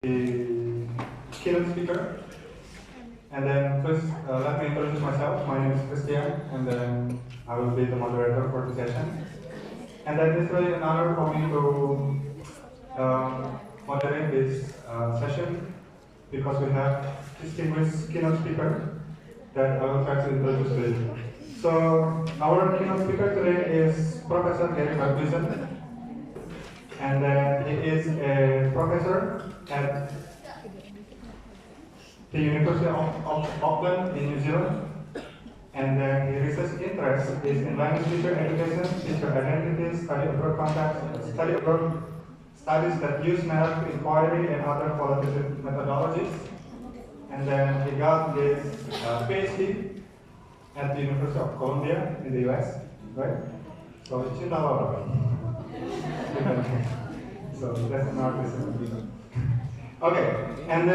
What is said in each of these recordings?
the keynote speaker. And then first, let me introduce myself. My name is Christian, and then I will be the moderator for the session. And then it's really an honor for me to moderate this session because we have distinguished keynote speaker that I will try to introduce to you. So our keynote speaker today is Professor Barkhuizen, and then he is a professor at the University of Auckland in New Zealand, and then his research interest is in language teacher education, teacher identity, study abroad contacts, study abroad studies that use narrative inquiry and other qualitative methodologies. And then he got his PhD at the University of Columbia in the US, right? So it's in Alabama. So that's an artist. Okay, and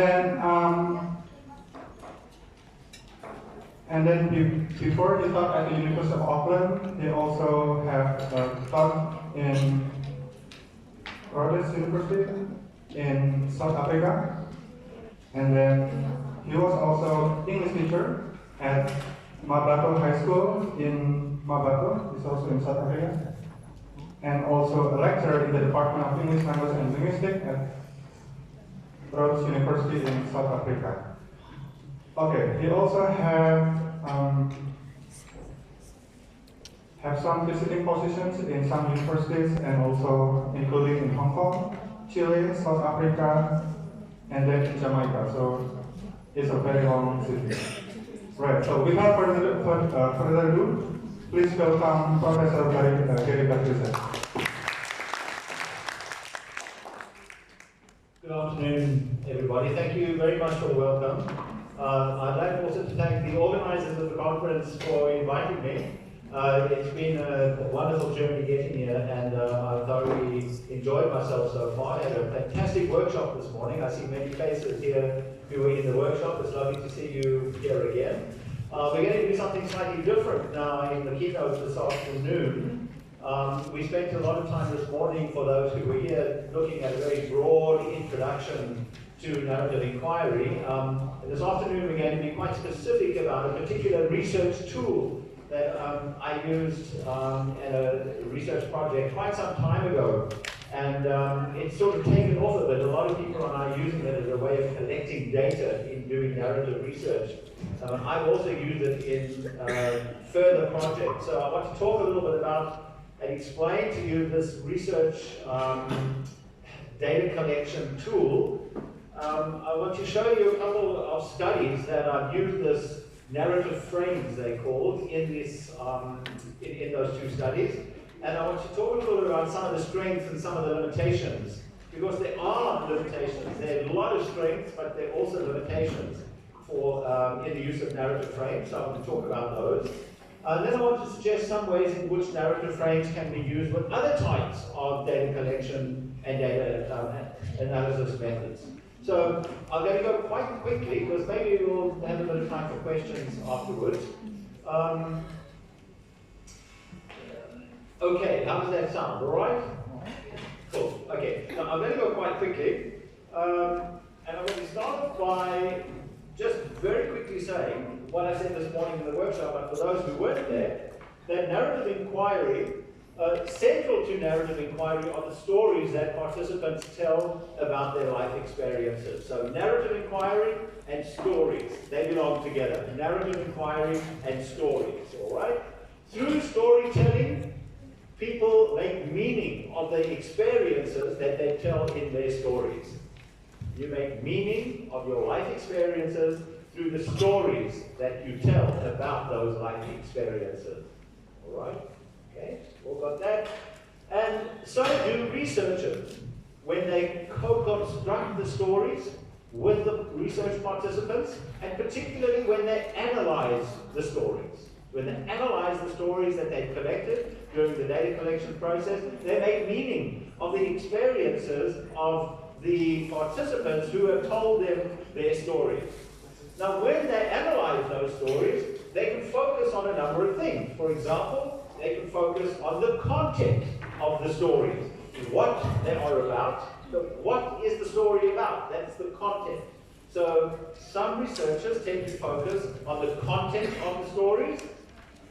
then before he taught at the University of Auckland, he also have taught in Prof University in South Africa, and then he was also English teacher at Mabato High School in Mabato, it's also in South Africa, and also a lecturer in the Department of English Language and Linguistics at Prof University in South Africa. Okay, he also have some visiting positions in some universities and also including in Hong Kong, Chile, South Africa, and then in Jamaica. So it's a very long city. Right, so without further ado, please welcome Professor Barkhuizen. Good afternoon, everybody. Thank you very much for the welcome. I'd like also to thank the organizers of the conference for inviting me. It's been a wonderful journey getting here, and I've thoroughly enjoyed myself so far. I had a fantastic workshop this morning. I see many faces here who were in the workshop. It's lovely to see you here again. We're going to do something slightly different now in the keynote this afternoon. We spent a lot of time this morning, for those who were here, looking at a very broad introduction to narrative inquiry. This afternoon we're going to be quite specific about a particular research tool that I used in a research project quite some time ago, and it's sort of taken off a bit. A lot of people are now using it as a way of collecting data in doing narrative research. I've also used it in further projects. So I want to talk a little bit about and explain to you this research data collection tool. I want to show you a couple of studies that I've used this narrative frames, they called, in this in those two studies, and I want to talk a little bit about some of the strengths and some of the limitations, because there are limitations. There are a lot of strengths, but there are also limitations for in the use of narrative frames. So I want to talk about those. Then I want to suggest some ways in which narrative frames can be used with other types of data collection and data analysis methods. So I'm going to go quite quickly because maybe we'll have a bit of time for questions afterwards. Okay, how does that sound? All right? Cool. Okay, now I'm going to go quite quickly. And I'm going to start by just very quickly saying what I said this morning in the workshop, but for those who weren't there, that narrative inquiry, central to narrative inquiry are the stories that participants tell about their life experiences. So narrative inquiry and stories, they belong together. Narrative inquiry and stories, all right? Through storytelling, people make meaning of the experiences that they tell in their stories. You make meaning of your life experiences through the stories that you tell about those life experiences. All right? Okay, all got that? And so do researchers when they co-construct the stories with the research participants, and particularly when they analyze the stories. When they analyze the stories that they've collected during the data collection process, they make meaning of the experiences of the participants who have told them their stories. Now, when they analyze those stories, they can focus on a number of things. For example, they can focus on the content of the stories, what they are about. So what is the story about? That's the So some researchers tend to focus on the content of the stories.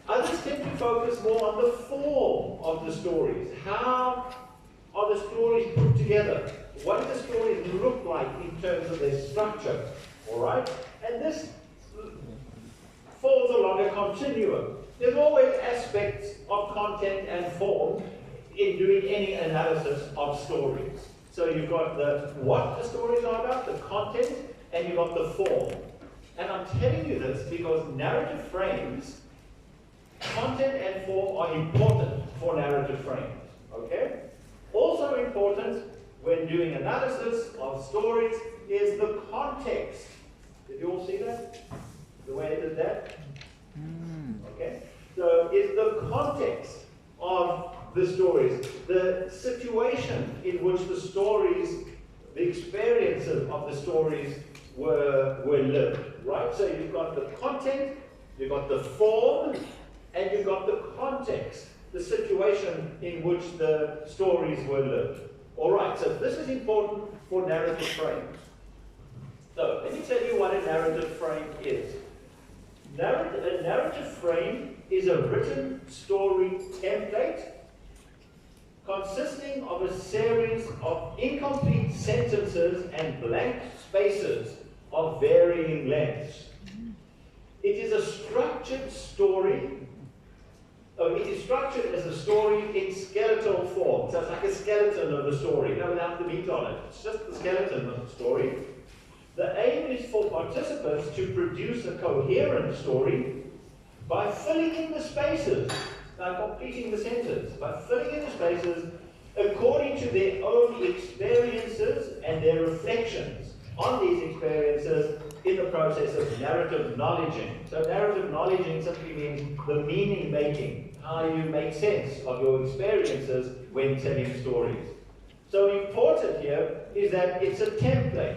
Others tend to focus more on the form of the stories. How are the stories put together? What do the stories look like in terms of their structure? All right? And this falls along a continuum. There's always aspects of content and form in doing any analysis of stories. So you've got what the stories are about, the content, and you've got the form. And I'm telling you this because narrative frames, content and form are important for narrative frames. Okay? Also important when doing analysis of stories is the context. Did you all see that? The way I did that? Okay? So is the context of the stories, the situation in which the stories, the experiences of the stories were lived, right? So you've got the content, you've got the form, and you've got the context, the situation in which the stories were lived. All right, so this is important for narrative frames. So let me tell you what a narrative frame is. A narrative frame is a written story template consisting of a series of incomplete sentences and blank spaces of varying lengths. It is a structured story. It is structured as a story in skeletal form. So it's like a skeleton of the story, without the meat on it. It's just the skeleton of the story. The aim is for participants to produce a coherent story by filling in the spaces, by completing the sentence, by filling in the spaces according to their own experiences and their reflections on these experiences in the process of narrative knowledging. So narrative knowledging simply means the meaning making, how you make sense of your experiences when telling stories. So important here is that it's a template.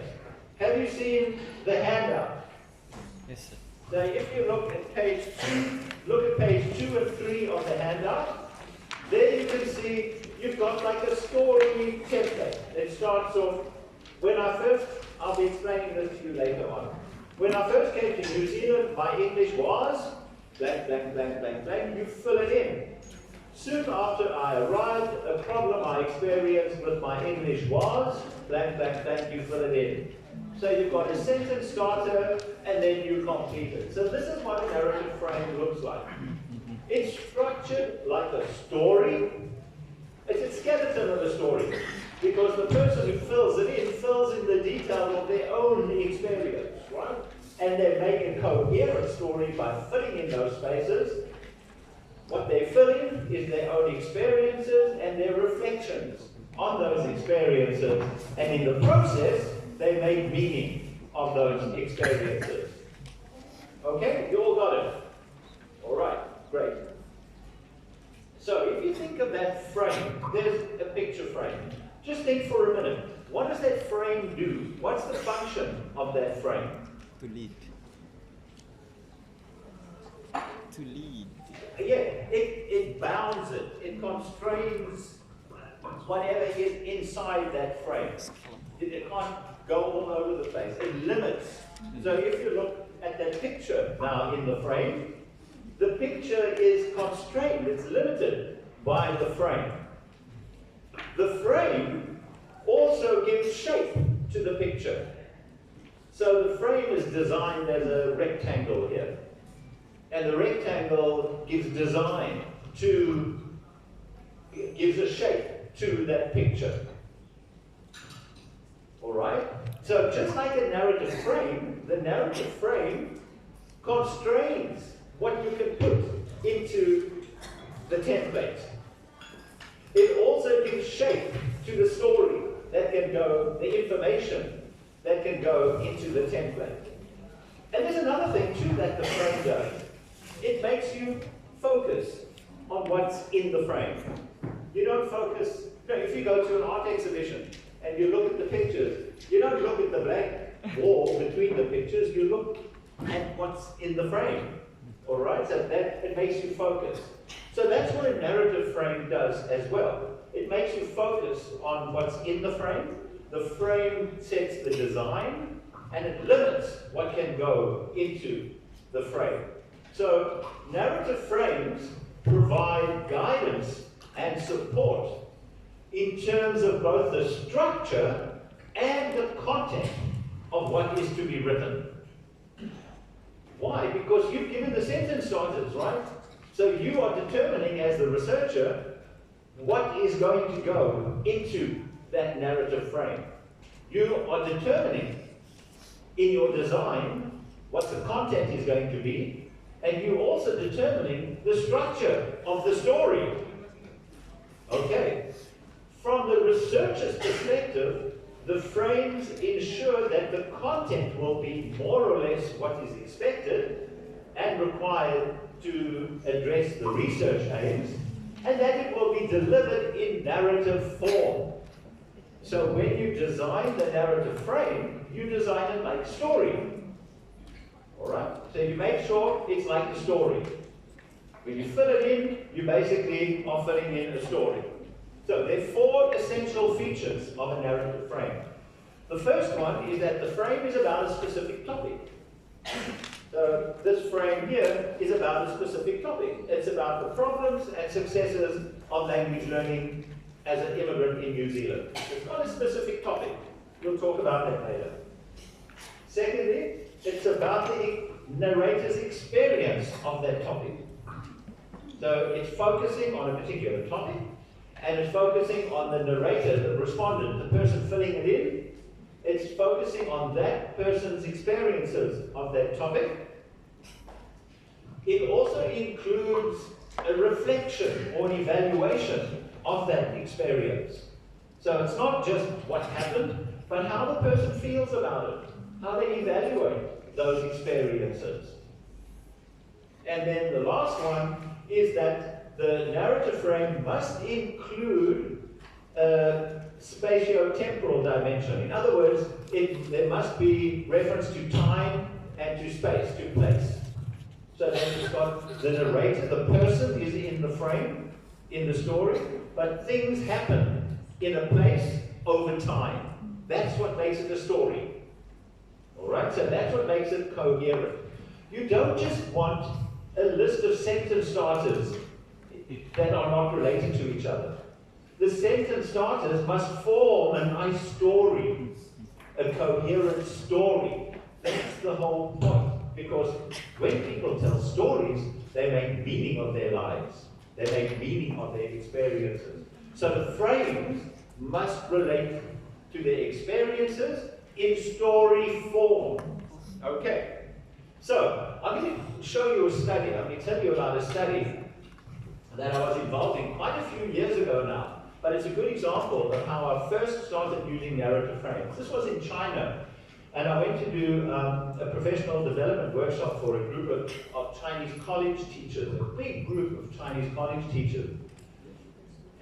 Have you seen the handout? Yes, sir. So if you look at page 2 and 3 of the handout, there you can see you've got like a story template. It starts off, I'll be explaining this to you later on. When I first came to New Zealand, my English was blank, blank, blank, blank, blank. You fill it in. Soon after I arrived, a problem I experienced with my English was blank, blank, blank. You fill it in. So you've got a sentence starter, and then you complete it. So this is what a narrative frame looks like. It's structured like a story. It's a skeleton of a story, because the person who fills in the detail of their own experience, right? And they make a coherent story by filling in those spaces. What they fill in is their own experiences and their reflections on those experiences. And in the process, they make meaning of those experiences. Okay, you all got it? All right, great. So if you think of that frame, there's a picture frame. Just think for a minute. What does that frame do? What's the function of that frame? To lead. To lead. Yeah, it bounds it. It constrains whatever is inside that frame. It can't go all over the place. It limits. So if you look at that picture now in the frame, the picture is constrained. It's limited by the frame. The frame also gives shape to the picture. So the frame is designed as a rectangle here. And the rectangle gives a shape to that picture. Alright? So just like a narrative frame, the narrative frame constrains what you can put into the template. It also gives shape to the story that can go, the information that can go into the template. And there's another thing too that the frame does. It makes you focus on what's in the frame. You don't focus, if you go to an art exhibition and you look at the pictures, you don't look at the blank wall between the pictures, you look at what's in the frame. Alright, so that it makes you focus. So that's what a narrative frame does as well. It makes you focus on what's in the frame. The frame sets the design and it limits what can go into the frame. So narrative frames provide guidance and support in terms of both the structure and the content of what is to be written. Why? Because you've given the sentence starters, right? So you are determining as the researcher what is going to go into that narrative frame. You are determining in your design what the content is going to be, and you're also determining the structure of the story. Okay. From the researcher's perspective, the frames ensure that the content will be more or less what is expected and required to address the research aims, and that it will be delivered in narrative form. So when you design the narrative frame, you design it like story. Alright? So you make sure it's like a story. When you fill it in, you basically are filling in a story. So there are 4 essential features of a narrative frame. The first one is that the frame is about a specific topic. So this frame here is about a specific topic. It's about the problems and successes of language learning as an immigrant in New Zealand. It's not a specific topic. We'll talk about that later. Secondly, it's about the narrator's experience of that topic. So it's focusing on a particular topic, and it's focusing on the narrator, the respondent, the person filling it in. It's focusing on that person's experiences of that topic. It also includes a reflection or an evaluation of that experience. So it's not just what happened, but how the person feels about it, how they evaluate those experiences. And then the last one is that the narrative frame must include a spatio-temporal dimension. In other words, there must be reference to time and to space, to place. So then it's got the narrator, the person is in the frame, in the story, but things happen in a place over time. That's what makes it a story. Alright, so that's what makes it coherent. You don't just want a list of sentence starters that are not related to each other. The sentence starters must form a nice story, a coherent story. That's the whole point. Because when people tell stories, they make meaning of their lives. They make meaning of their experiences. So the frames must relate to their experiences in story form. Okay. So I'm going to show you a study. I'm going to tell you about a study that I was involved in quite a few years ago now. But it's a good example of how I first started using narrative frames. This was in China. And I went to do a professional development workshop for a group of Chinese college teachers, a big group of Chinese college teachers.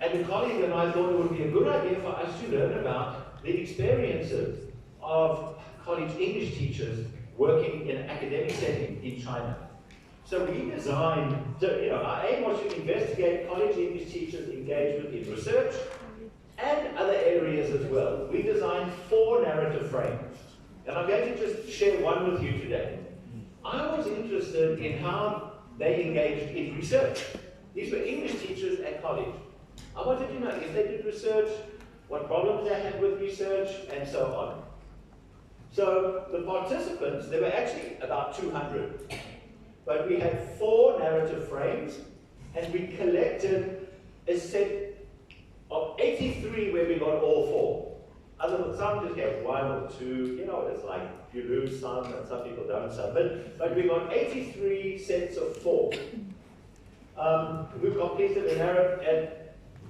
And the colleague and I thought it would be a good idea for us to learn about the experiences of college English teachers working in an academic setting in China. So we designed, our aim was to investigate college English teachers' engagement in research and other areas as well. We designed 4 narrative frames. And I'm going to just share one with you today. I was interested in how they engaged in research. These were English teachers at college. I wanted to know if they did research, what problems they had with research, and so on. So the participants, there were actually about 200. But we had 4 narrative frames, and we collected a set of 83 where we got all 4. Some just get 1 or 2, it's like you lose some and some people don't some. But we got 83 sets of 4 who completed a narrative,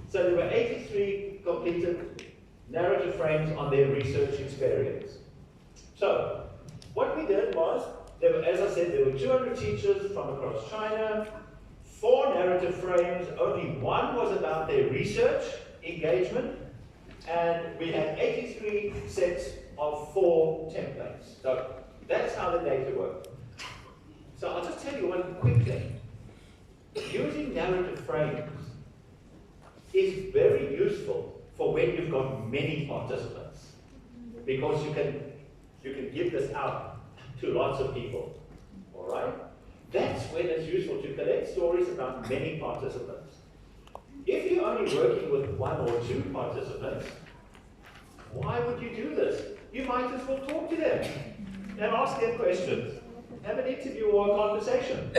so there were 83 completed narrative frames on their research experience. So what we did was, as I said, there were 200 teachers from across China, 4 narrative frames, only 1 was about their research engagement, and we had 83 sets of 4 templates. So that's how the data worked. So I'll just tell you one quick thing. Using narrative frames is very useful for when you've got many participants, because you can give this out to lots of people. All right? That's when it's useful to collect stories about many participants. If you're only working with 1 or 2 participants, why would you do this? You might as well talk to them and ask them questions. Have an interview or a conversation.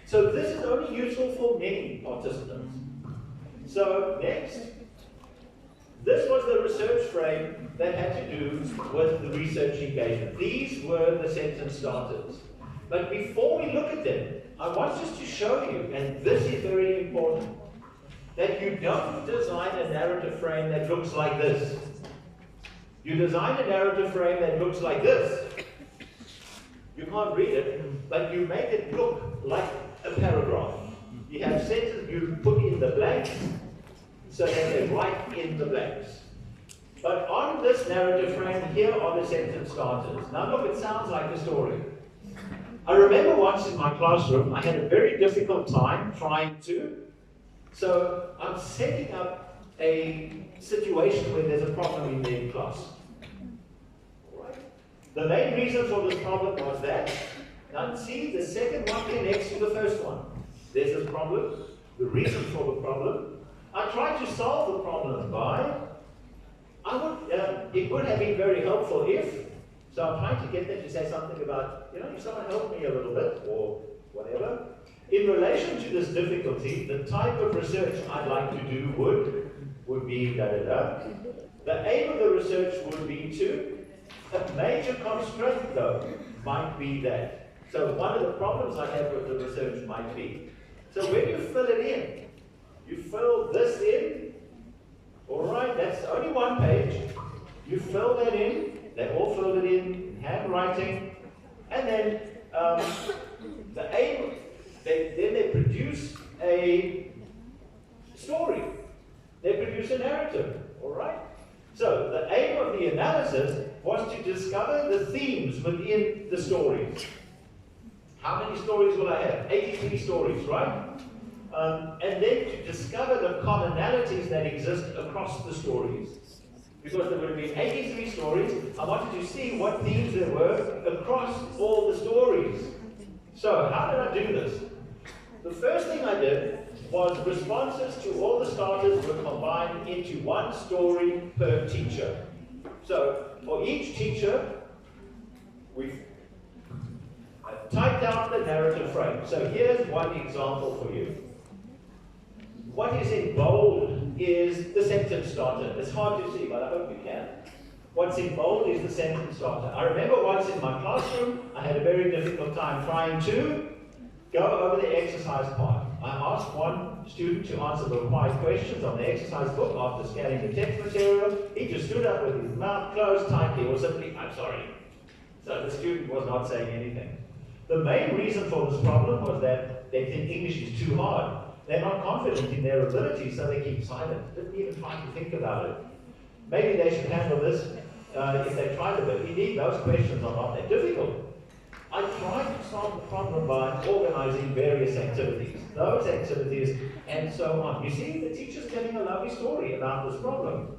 So this is only useful for many participants. So next, this was the research frame that had to do with the research engagement. These were the sentence starters. But before we look at them, I want just to show you, and this is very important, that you don't design a narrative frame that looks like this. You design a narrative frame that looks like this. You can't read it, but you make it look like a paragraph. You have sentences, you put in the blanks, so that they write in the blanks. But on this narrative frame, here are the sentence starters. Now look, it sounds like a story. I remember once in my classroom, I had a very difficult time trying to. So I'm setting up a situation where there's a problem in the class. All right? The main reason for this problem was that, now see, the second one connects to the first one. There's this problem, the reason for the problem. I tried to solve the problem by, it would have been very helpful if, so I'm trying to get them to say something about, if someone helped me a little bit, or whatever. In relation to this difficulty, the type of research I'd like to do would be da-da-da. The aim of the research would be to, a major constraint though, might be that. So one of the problems I have with the research might be, so when you fill it in, you fill this in, all right, that's only one page. You fill that in, they all filled it in handwriting, and then the aim, then they produce a story. They produce a narrative, all right? So the aim of the analysis was to discover the themes within the stories. How many stories will I have? 83 stories, right? And then to discover the commonalities that exist across the stories. Because there would have been 83 stories, I wanted to see what themes there were across all the stories. So how did I do this? The first thing I did was responses to all the starters were combined into one story per teacher. So for each teacher, we've typed out the narrative frame. So here's one example for you. What is in bold is the sentence starter. It's hard to see, but I hope you can. What's in bold is the sentence starter. I remember once in my classroom, I had a very difficult time trying to go over the exercise part. I asked one student to answer the required questions on the exercise book after scanning the text material. He just stood up with his mouth closed tightly, or simply, "I'm sorry." So the student was not saying anything. The main reason for this problem was that they think English is too hard. They're not confident in their abilities, so they keep silent. Didn't even try to think about it. Maybe they should handle this if they tried a bit. Indeed, those questions are not that difficult. I tried to solve the problem by organizing various activities. Those activities and so on. You see, the teacher's telling a lovely story about this problem.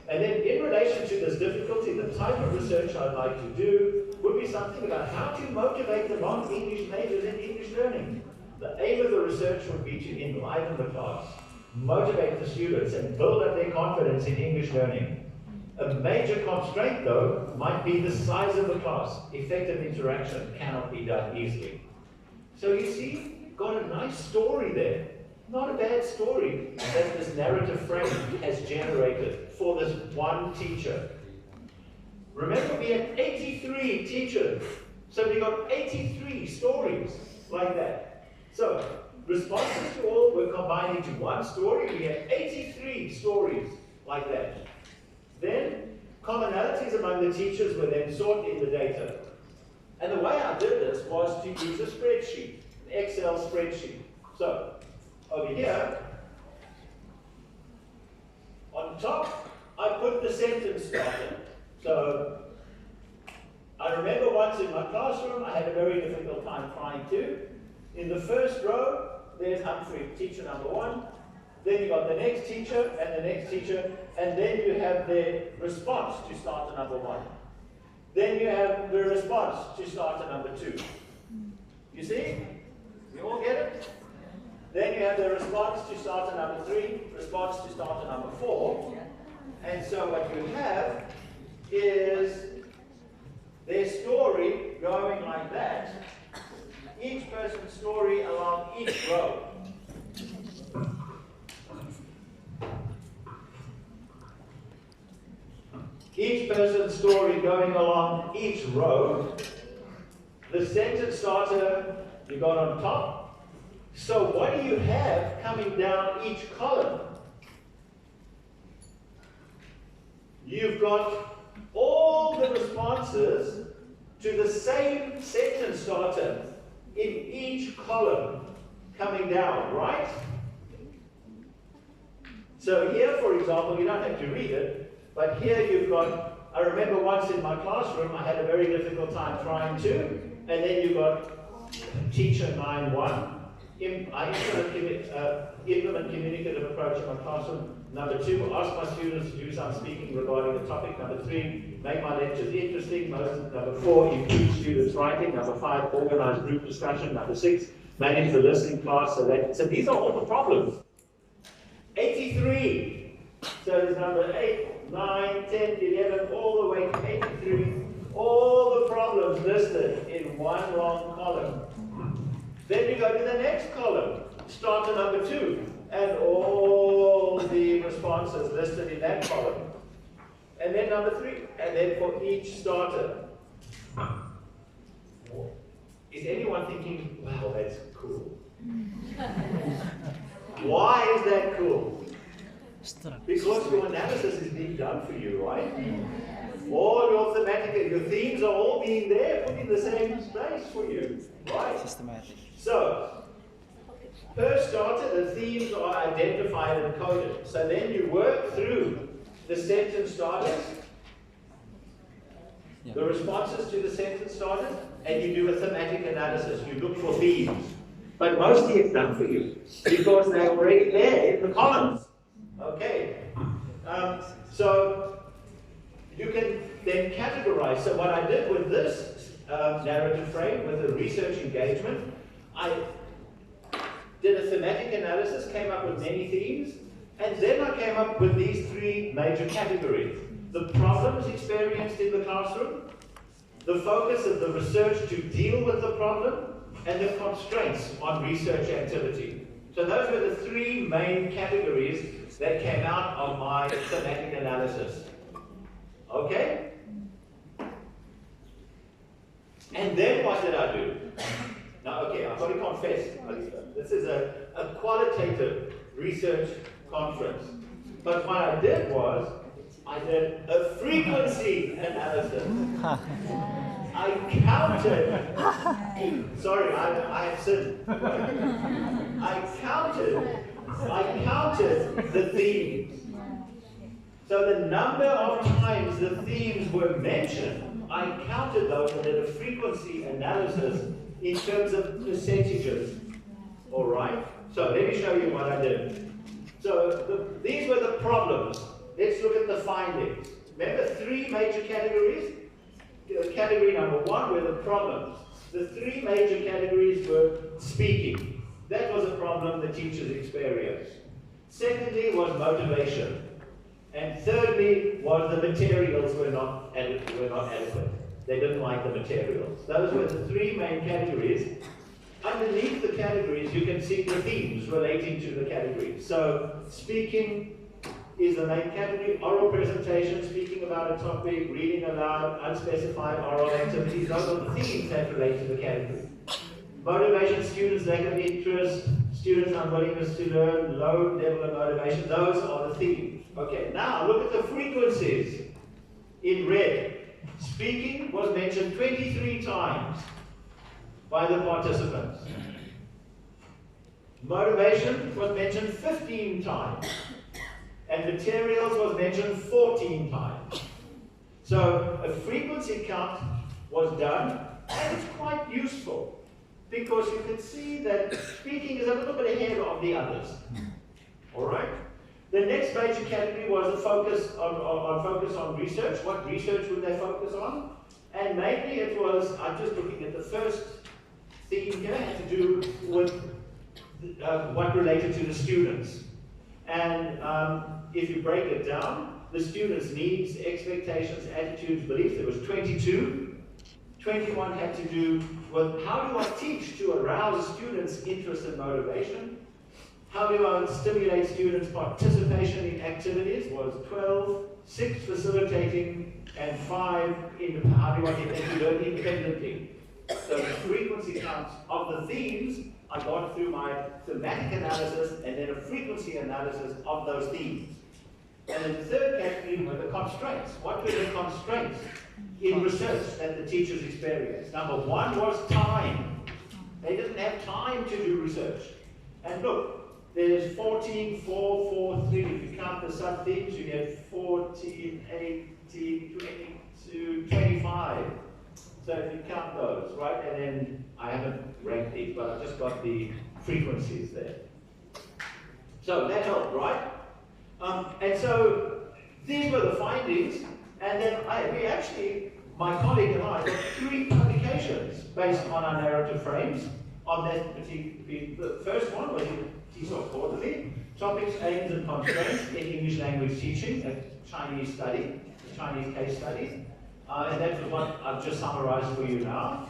And then in relation to this difficulty, the type of research I'd like to do would be something about how to motivate the non-English majors in English learning. The aim of the research would be to enliven the class, motivate the students, and build up their confidence in English learning. A major constraint, though, might be the size of the class. Effective interaction cannot be done easily. So you see, got a nice story there. Not a bad story that this narrative frame has generated for this one teacher. Remember, we had 83 teachers, so we got 83 stories like that. So, responses to all were combined into one story. We had 83 stories like that. Then, commonalities among the teachers were then sorted in the data. And the way I did this was to use a spreadsheet, an Excel spreadsheet. So, over here, on top, I put the sentence starter. So, I remember once in my classroom, I had a very difficult time trying to. In the first row, there's Humphrey, teacher number 1. Then you got the next teacher and the next teacher, and then you have the response to starter number 1. Then you have the response to starter number 2. You see? You all get it? Then you have the response to starter number 3, response to starter number 4. And so what you have is their story going like that. Each person's story along each row. Each person's story going along each row. The sentence starter you got on top. So what do you have coming down each column? You've got all the responses to the same sentence starter in each column coming down, right? So here, for example, you don't have to read it, but here you've got, I remember once in my classroom, I had a very difficult time trying to, and then you've got teacher 9-1, implement communicative approach in my classroom. Number 2, ask my students to do some speaking regarding the topic. Number 3, make my lectures interesting. Number 4, include students writing. Number 5, organize group discussion. Number 6, manage the listening class. So these are all the problems. 83. So there's number 8, 9, 10, 11, all the way to 83. All the problems listed in one long column. Then you go to the next column, starter number 2, and all the responses listed in that column. And then number 3, and then for each starter. Is anyone thinking, wow, that's cool? Why is that cool? Because your analysis is being done for you, right? All your thematic, your themes are all being there, put in the same space for you, right? Systematic. So, per starter, the themes are identified and coded. So then you work through the sentence starters, the responses to the sentence starters, and you do a thematic analysis. You look for themes. But mostly it's done for you, because they're already there in the columns. Okay. So you can then categorize. So what I did with this narrative frame, with the research engagement, I did a thematic analysis, came up with many themes, and then I came up with these 3 major categories. The problems experienced in the classroom, the focus of the research to deal with the problem, and the constraints on research activity. So those were the 3 main categories that came out of my thematic analysis. Okay? And then what did I do? Now, okay, I've got to confess, this is a qualitative research conference. But what I did was, I did a frequency analysis. I counted, sorry, I have sinned. I counted the themes. So the number of times the themes were mentioned, I counted those and did a frequency analysis in terms of percentages. All right? So let me show you what I did. So these were the problems. Let's look at the findings. Remember 3 major categories? Category number 1 were the problems. The 3 major categories were speaking. That was a problem the teachers experienced. Secondly was motivation. And thirdly was the materials were not adequate. They didn't like the materials. Those were the 3 main categories. Underneath the categories, you can see the themes relating to the categories. So speaking is the main category. Oral presentation, speaking about a topic, reading aloud, unspecified oral activities. Those are the themes that relate to the category. Motivation, students' lack of interest, students' unwillingness to learn, low level of motivation. Those are the themes. Okay, now look at the frequencies in red. Speaking was mentioned 23 times by the participants. Motivation was mentioned 15 times. And materials was mentioned 14 times. So a frequency count was done, and it's quite useful because you can see that speaking is a little bit ahead of the others. All right? The next major category was a focus on research. What research would they focus on? And mainly it was, I'm just looking at the first theme here, had to do with what related to the students. And if you break it down, the students' needs, expectations, attitudes, beliefs, there was 22. 21 had to do with how do I teach to arouse students' interest and motivation? How do I stimulate students' participation in activities was 12. 6 facilitating, and 5 in how do I get them to learn independently. So the frequency counts of the themes, I got through my thematic analysis and then a frequency analysis of those themes. And then the third category were the constraints. What were the constraints in research that the teachers experienced? Number 1 was time. They didn't have time to do research. And look, there's 14, 4, 4, 3. If you count the sub-themes, you get 14, 18, 22, 25. So if you count those, right? And then I haven't ranked these, but I've just got the frequencies there. So that helped, right? And so these were the findings. And then we actually, my colleague and I, got 3 publications based on our narrative frames on that particular. The first one was in TESOL Quarterly, Topics, Aims and Constraints in English Language Teaching, a Chinese study, a Chinese case study. And that was what I've just summarized for you now.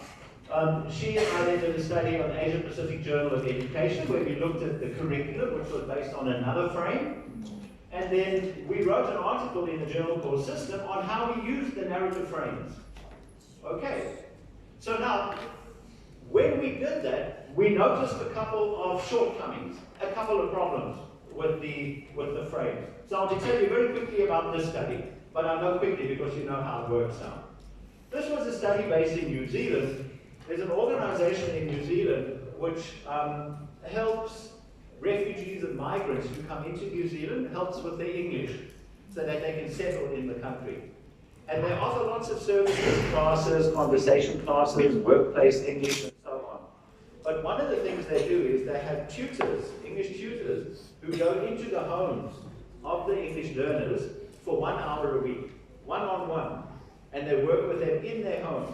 She and I then did a study on the Asia Pacific Journal of Education where we looked at the curriculum, which was based on another frame. And then we wrote an article in the journal called System on how we use the narrative frames. Okay, so now, when we did that, we noticed a couple of shortcomings, a couple of problems with the frames. So I'll tell you very quickly about this study, but I'll go quickly because you know how it works now. This was a study based in New Zealand. There's an organization in New Zealand which helps refugees and migrants who come into New Zealand, helps with their English so that they can settle in the country. And they offer lots of services, classes, conversation classes, workplace English, and so on. But one of the things they do is they have tutors, English tutors, who go into the homes of the English learners for 1 hour a week, one-on-one, and they work with them in their home.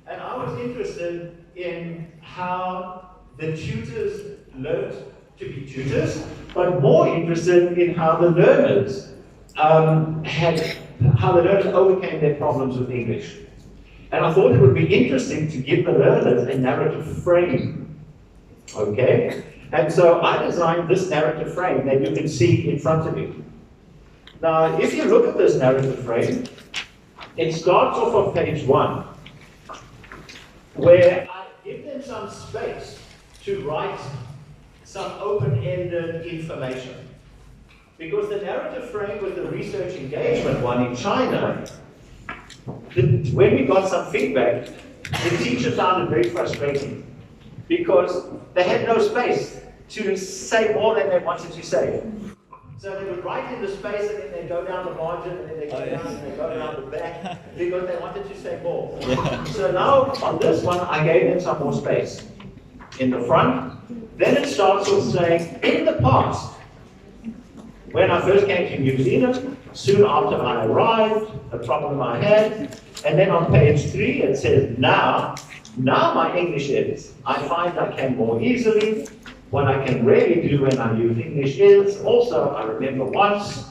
And I was interested in how the tutors learned to be tutors, but more interested in how the learners overcame their problems with English. And I thought it would be interesting to give the learners a narrative frame. Okay? And so I designed this narrative frame that you can see in front of you. Now, if you look at this narrative frame, it starts off on page 1, where I give them some space to write some open-ended information. Because the narrative frame with the research engagement one in China, when we got some feedback, the teacher found it very frustrating because they had no space to say more than they wanted to say. So they would write in the space and then they'd go down the margin and then they'd go down and they'd go down the back because they wanted to say more. Yeah. So now on this one, I gave them some more space in the front. Then it starts with saying, in the past, when I first came to New Zealand, soon after I arrived, a problem I had, and then on page 3 it says, now my English is, I find I can more easily, what I can really do when I use English is, also I remember once,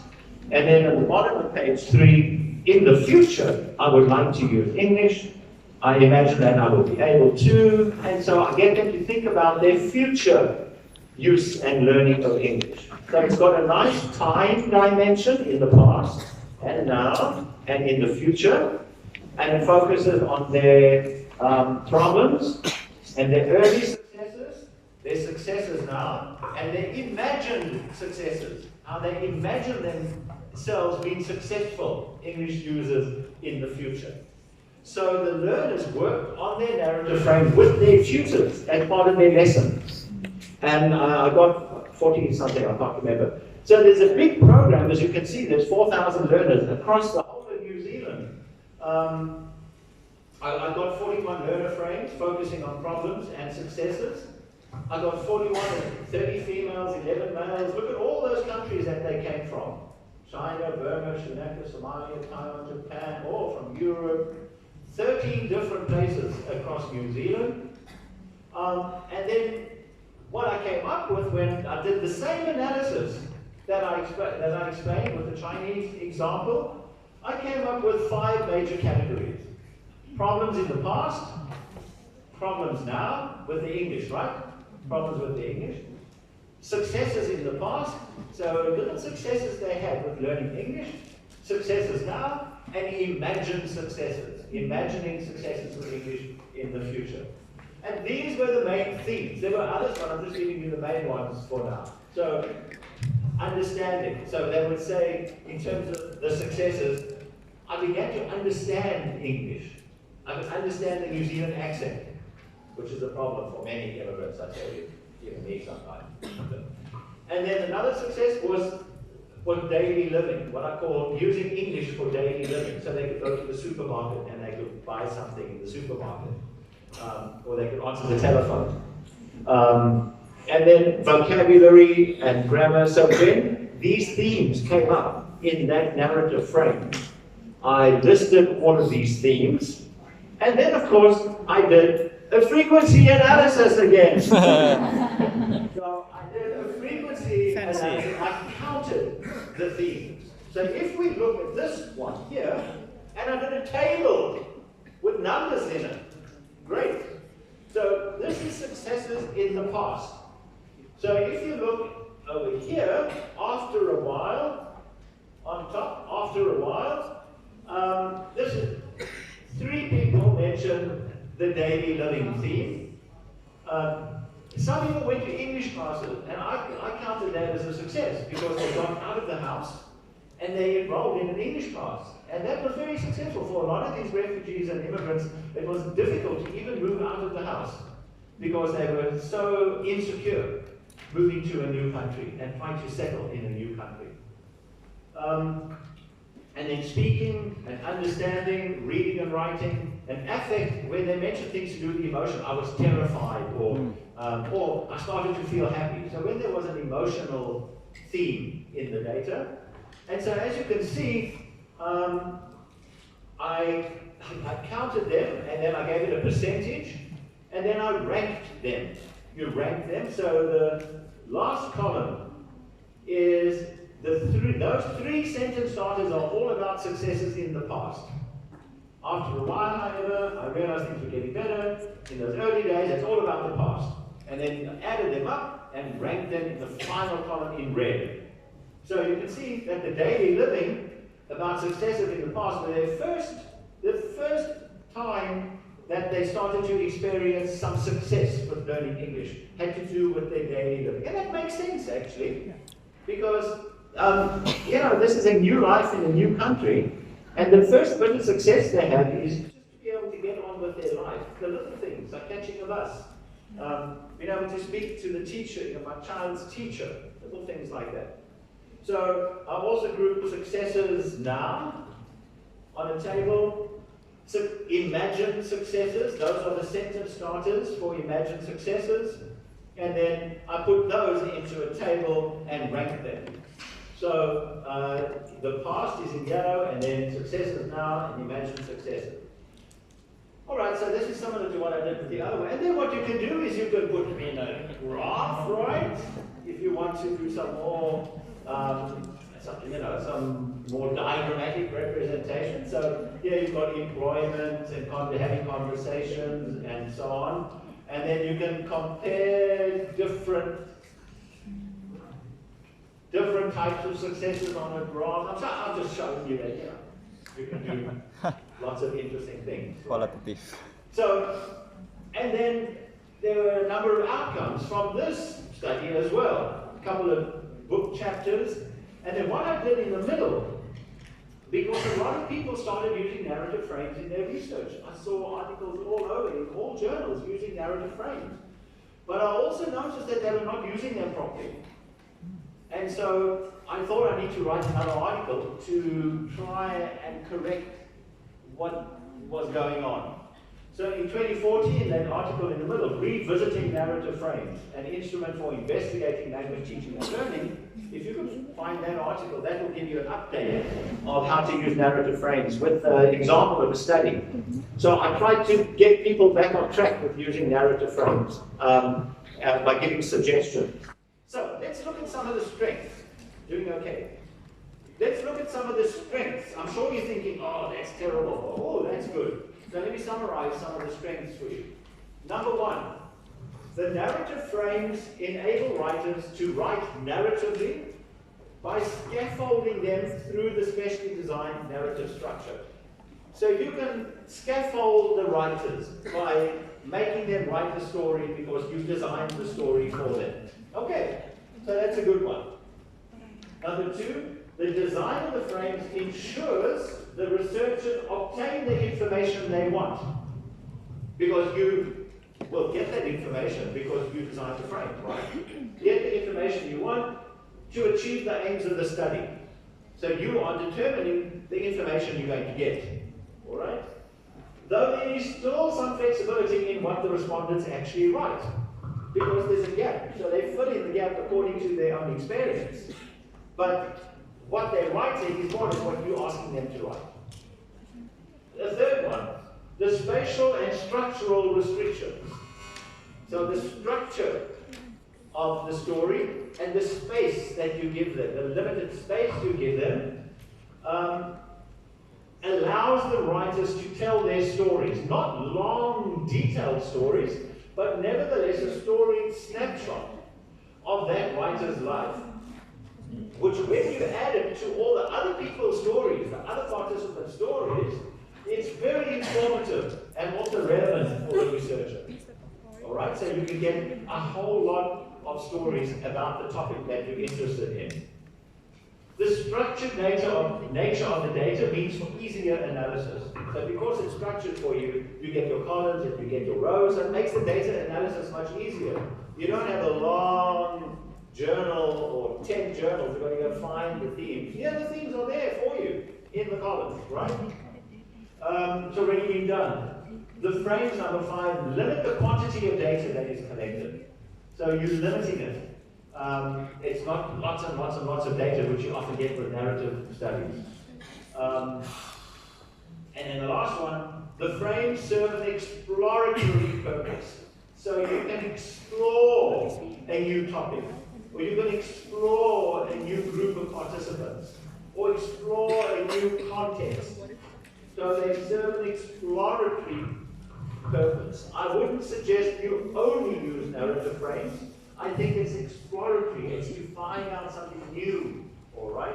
and then at the bottom of page 3, in the future, I would like to use English, I imagine that I will be able to, and so I get them to think about their future use and learning of English. So it's got a nice time dimension in the past, and now, and in the future, and it focuses on their problems, and their early successes, their successes now, and their imagined successes, how they imagine themselves being successful English users in the future. So the learners work on their narrative frame with their tutors as part of their lesson. And I got 40 something, I can't remember. So there's a big program, as you can see, there's 4,000 learners across the whole of New Zealand. I got 41 learner frames focusing on problems and successes. I got 41, 30 females, 11 males. Look at all those countries that they came from. China, Burma, Sri Lanka, Somalia, Taiwan, Japan, all from Europe. 13 different places across New Zealand. And then what I came up with when I did the same analysis that I explained with the Chinese example, I came up with 5 major categories. Problems in the past, problems now with the English, right? Problems with the English. Successes in the past, so little successes they had with learning English, successes now, and imagined successes, imagining successes with English in the future. And these were the main themes. There were others, but I'm just giving you the main ones for now. So, understanding. So they would say, in terms of the successes, I began to understand English. I could understand the New Zealand accent, which is a problem for many immigrants, I tell you, even me sometimes. And then another success was daily living, what I call using English for daily living. So they could go to the supermarket and they could buy something in the supermarket. Or they could answer the telephone. And then vocabulary and grammar. So when these themes came up in that narrative frame, I listed all of these themes. And then, of course, I did a frequency analysis again. So I did a frequency analysis. I counted the themes. So if we look at this one here, and I did a table with numbers in it. Great. So this is successes in the past. So if you look over here, after a while, on top, after a while, this is 3 people mentioned the daily living theme. Some people went to English classes, and I counted that as a success because they got out of the house and they enrolled in an English class. And that was very successful for a lot of these refugees and immigrants. It was difficult to even move out of the house because they were so insecure moving to a new country and trying to settle in a new country. And then speaking and understanding, reading and writing, and affect, where they mention things to do with emotion. I was terrified, or I started to feel happy. So when there was an emotional theme in the data, and so as you can see, I counted them, and then I gave it a percentage, and then I ranked them. You rank them, so the last column is those 3 sentence starters are all about successes in the past. After a while, however, I realized things were getting better. In those early days, it's all about the past. And then added them up and ranked them in the final column in red. So you can see that the daily living about successes in the past were the first time that they started to experience some success with learning English had to do with their daily living. And that makes sense, actually, because this is a new life in a new country, and the first bit of success they have is just to be able to get on with their life. The little things, like catching a bus, being able to speak to the teacher, my child's teacher, little things like that. So I've also grouped successes now on a table. So imagined successes, those are the sentence starters for imagined successes. And then I put those into a table and ranked them. So the past is in yellow, and then successes now and imagined successes. All right, so this is similar to what I did with the other one. And then what you can do is you can put them in a graph, right? If you want to do some more, some more diagrammatic representation. So here you've got employment and having conversations and so on. And then you can compare different types of successes on a graph. I'm just showing you that, you can do lots of interesting things. Qualitative. So, and then there were a number of outcomes from this study as well. A couple of book chapters. And then what I did in the middle, because a lot of people started using narrative frames in their research. I saw articles all over, in all journals, using narrative frames. But I also noticed that they were not using them properly. And so I thought I need to write another article to try and correct what was going on. So in 2014, that article in the middle, Revisiting Narrative Frames, an instrument for investigating language teaching and learning, if you can find that article, that will give you an update of how to use narrative frames with an example of a study. So I tried to get people back on track with using narrative frames by giving suggestions. So let's look at some of the strengths. Doing okay. Let's look at some of the strengths. I'm sure you're thinking, oh, that's terrible. Oh, that's good. So let me summarize some of the strengths for you. Number one, the narrative frames enable writers to write narratively by scaffolding them through the specially designed narrative structure. So you can scaffold the writers by making them write the story because you've designed the story for them. Okay, so that's a good one. Number two, the design of the frames ensures the researchers obtain the information they want. Because you will get that information because you designed the frame, right? Get the information you want to achieve the aims of the study. So you are determining the information you're going to get. All right? Though there is still some flexibility in what the respondents actually write. Because there's a gap. So they fill in the gap according to their own experience. But what they're writing is more than what you're asking them to write. The third one, the spatial and structural restrictions. So the structure of the story and the space that you give them, the limited space you give them, allows the writers to tell their stories. Not long, detailed stories, but nevertheless a storied snapshot of that writer's life. Which when you add it to all the other people's stories, the other participants' stories, it's very informative and also relevant for the researcher. Alright, so you can get a whole lot of stories about the topic that you're interested in. The structured nature of the data means for easier analysis. So because it's structured for you, you get your columns and you get your rows, and it makes the data analysis much easier. You don't have a long journal or 10 journals, you're going to go find the themes. Yeah, the themes are there for you in the columns, right? It's already been done. The frames, number 5, limit the quantity of data that is collected. So you're limiting it. It's not lots and lots and lots of data, which you often get with narrative studies. And then the last one, the frames serve an exploratory purpose. So you can explore a new topic, or you can explore a new group of participants, or explore a new context. So they serve an exploratory purpose. I wouldn't suggest you only use narrative frames. I think it's exploratory. It's to find out something new. All right.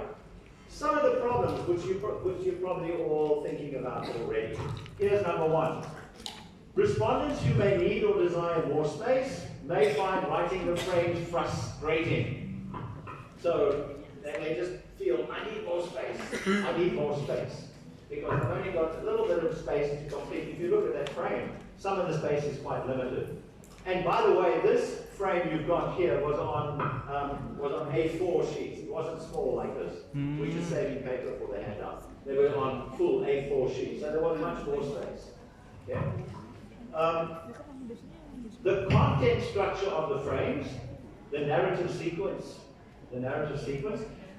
Some of the problems which you're probably all thinking about already. Here's number 1. Respondents who may need or desire more space may find writing the frames frustrating. So they may just feel, I need more space. I need more space. Because I've only got a little bit of space to complete. If you look at that frame, some of the space is quite limited. And by the way, this frame you've got here was on A4 sheets. It wasn't small like this. We're just saving paper for the handout. They were on full A4 sheets, so there was much more space. Yeah. The content structure of the frames, the narrative sequence,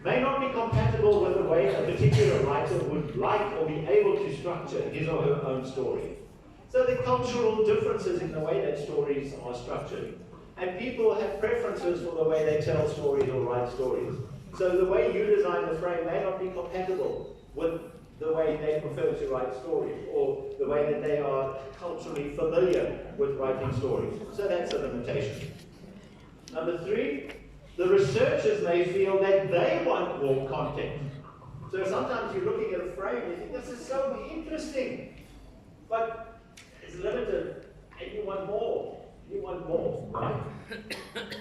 may not be compatible with the way a particular writer would like or be able to structure his or her own story. So the cultural differences in the way that stories are structured. And people have preferences for the way they tell stories or write stories. So the way you design the frame may not be compatible with the way they prefer to write stories, or the way that they are culturally familiar with writing stories. So that's a limitation. Number 3, the researchers may feel that they want more content. So sometimes you're looking at a frame and you think, this is so interesting, but it's limited, and you want more. You want more, right?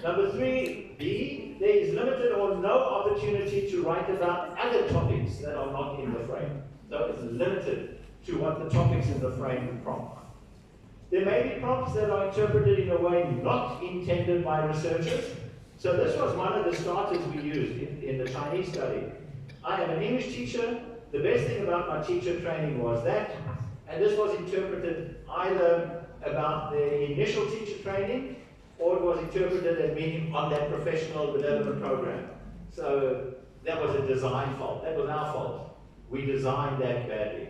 Number 3, B, there is limited or no opportunity to write about other topics that are not in the frame. So it's limited to what the topics in the frame prompt. There may be prompts that are interpreted in a way not intended by researchers. So this was one of the starters we used in the Chinese study. I am an English teacher. The best thing about my teacher training was that, and this was interpreted either about the initial teacher training, or it was interpreted as meaning on that professional development program. So that was a design fault. That was our fault. We designed that badly.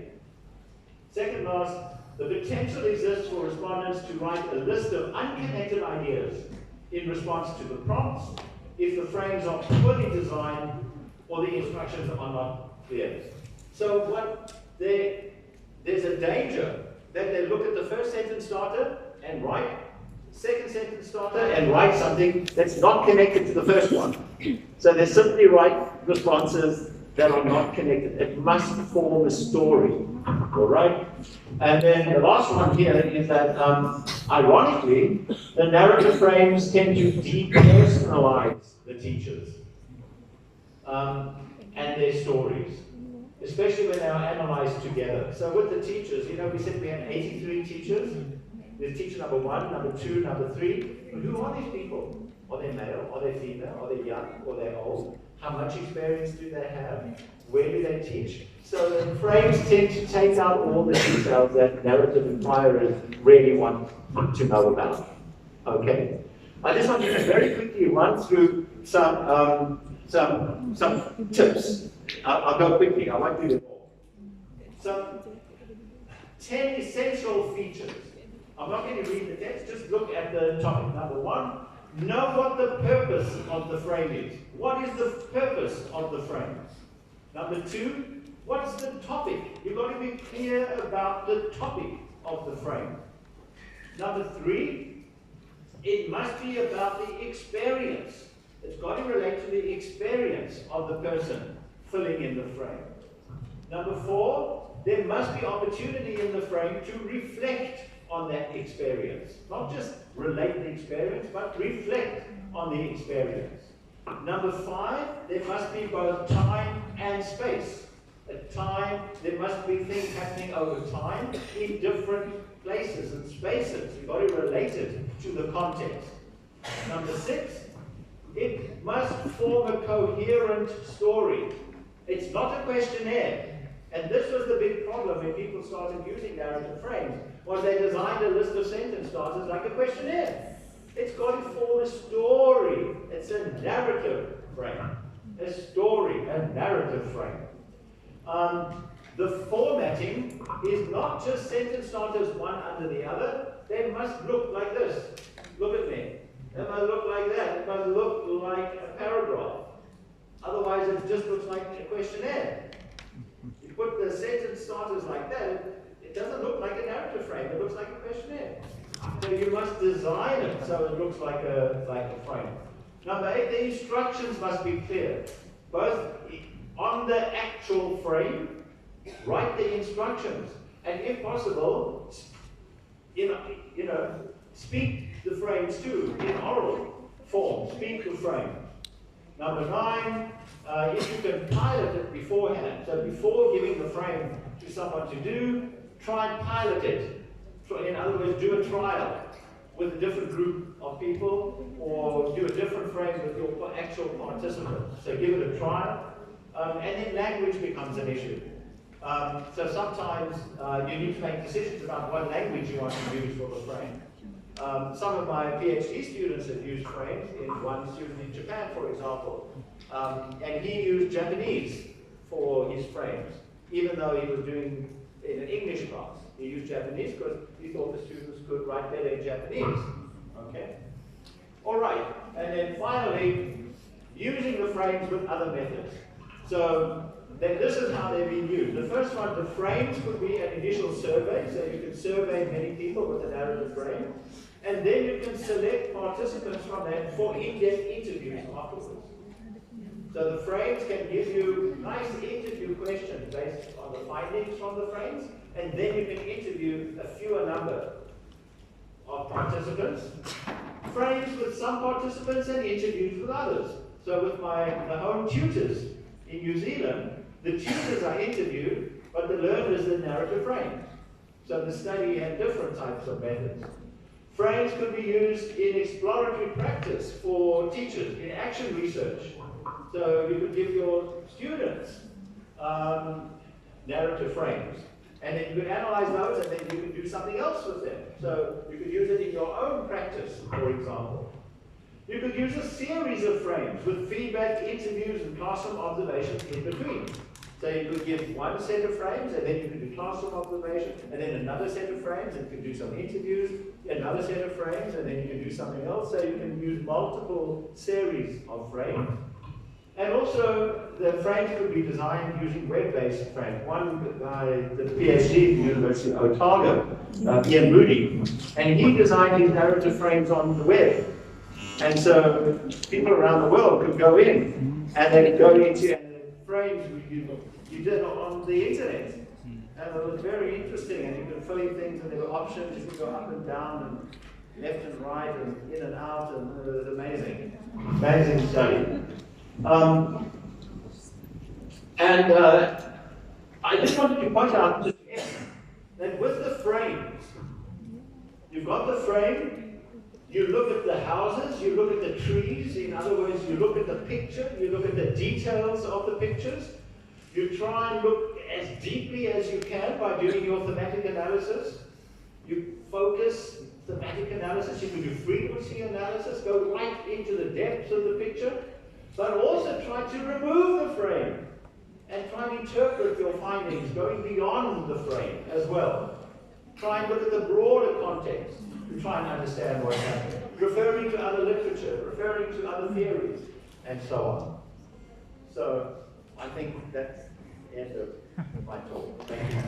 Second last, the potential exists for respondents to write a list of unconnected ideas in response to the prompts if the frames are poorly designed or the instructions are not clear. So there's a danger that they look at the first sentence starter and write, second sentence starter and write something that's not connected to the first one. So they simply write responses that are not connected. It must form a story, all right? And then the last one here is that, ironically, the narrative frames tend to depersonalize the teachers and their stories, especially when they are analyzed together. So with the teachers, you know, we said we had 83 teachers. There's teacher number 1, number 2, number 3. But who are these people? Are they male? Are they female? Are they young? Are they old? How much experience do they have? Where do they teach? So the frames tend to take out all the details that narrative inquirers really want to know about. Okay? I just want to very quickly run through some tips. I'll go quickly. I won't do them all. Some 10 essential features. I'm not going to read the text, just look at the topic. Number 1, know what the purpose of the frame is. What is the purpose of the frame? Number 2, what's the topic? You've got to be clear about the topic of the frame. Number 3, it must be about the experience. It's got to relate to the experience of the person filling in the frame. Number 4, there must be opportunity in the frame to reflect on that experience. Not just relate the experience, but reflect on the experience. Number 5, there must be both time and space. At time, there must be things happening over time in different places and spaces. You've got to relate it to the context. Number 6, it must form a coherent story. It's not a questionnaire. And this was the big problem when people started using narrative frames, was they designed a list of sentence starters like a questionnaire. It's got to form a story. It's a narrative frame. A story, a narrative frame. The formatting is not just sentence starters one under the other. They must look like this. Look at me. They must look like that. It must look like a paragraph. Otherwise, it just looks like a questionnaire. You put the sentence starters like that, it doesn't look like a narrative frame. It looks like a questionnaire. So you must design it so it looks like a frame. Number 8, the instructions must be clear. Both on the actual frame, write the instructions. And if possible, speak the frames too, in oral form. Speak the frame. Number 9, if you can pilot it beforehand, so before giving the frame to someone to do, try and pilot it. In other words, do a trial with a different group of people, or do a different frame with your actual participants. So give it a trial, and then language becomes an issue. So sometimes you need to make decisions about what language you want to use for the frame. Some of my PhD students have used frames, one student in Japan, for example, and he used Japanese for his frames, even though he was doing in an English class. He used Japanese because he thought the students could write better in Japanese. Okay? All right, and then finally, using the frames with other methods. So then this is how they've been used. The first one, the frames could be an initial survey, so you can survey many people with a narrative frame, and then you can select participants from that for in-depth interviews afterwards. So the frames can give you nice interview questions based on the findings from the frames, and then you can interview a fewer number of participants. Frames with some participants and interviews with others. So with the home tutors in New Zealand, the tutors are interviewed, but the learners are narrative frames. So the study had different types of methods. Frames could be used in exploratory practice for teachers, in action research. So you could give your students narrative frames, And then you could analyze those, and then you could do something else with them. So you could use it in your own practice, for example. You could use a series of frames with feedback, interviews, and classroom observations in between. So you could give one set of frames, and then you could do classroom observation, and then another set of frames, and you could do some interviews, another set of frames, and then you can do something else. So you can use multiple series of frames. And also, the frames could be designed using web-based frames. One guy, the PhD at the University of Otago, Ian Moody, and he designed these narrative frames on the web. And so people around the world could go in, and they could go into frames you did on the internet. And it was very interesting, and you could fill in things, and there were options. You could go up and down, and left and right, and in and out, and it was amazing. Amazing study. I just wanted to point out just that with the frames, you've got the frame, you look at the houses, you look at the trees, in other words, you look at the picture, you look at the details of the pictures, you try and look as deeply as you can by doing your thematic analysis, you focus thematic analysis, you can do frequency analysis, go right into the depths of the picture, but also try to remove the frame and try and interpret your findings going beyond the frame as well. Try and look at the broader context to try and understand what's happening, referring to other literature, referring to other theories, and so on. So I think that's the end of my talk. Thank you.